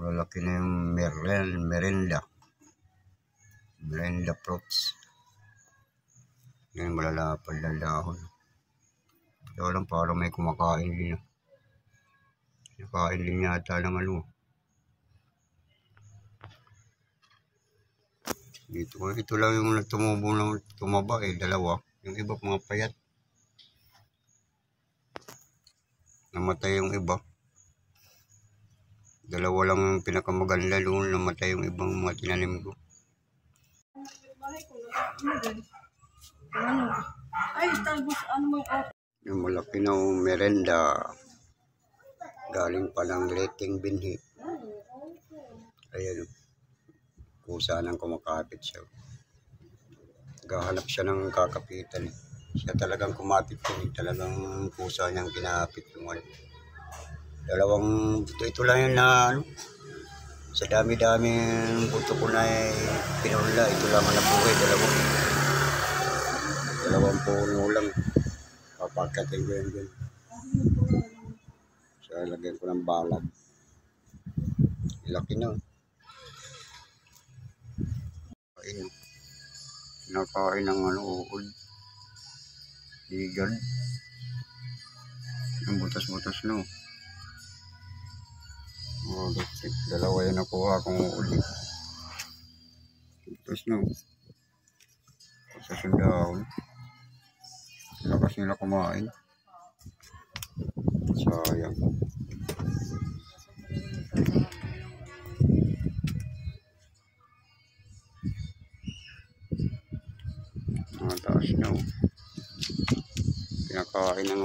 Lalaki na yung merenda fruits. Yan, malalapad na dahon. Ito lang, parang may kumakain din. Nakain din yata ng ano. Dito, ito lang yung tumaba dalawa. Yung iba mga payat. Namatay yung iba. Dalawa lang yung pinakamaganda doon. Namatay yung ibang mga tinanim ko. Yung malaki na merenda. Galing pa ng leting binhi. Ayan. Kusa nang kumakapit siya. Gahanap siya ng kakapitan. Siya talagang kumapit yun. Talagang kusa niyang kinapit yung ano. Ito lang yun na ano. Sa dami-dami buto ko na pinula. Ito lang ang nabuhay. Dalawang puno lang. Papakatin ko yun dun. So, lagyan ko ng balag. Laki na. Nakain ng ano, uod. Higad. Yung butas-butas no. Oh, that's it. Dalawa yung nakuha kong uod. Butas no. Sa sundahon. Lakas nila kumain. Sayang. Taas na. Pinakain ng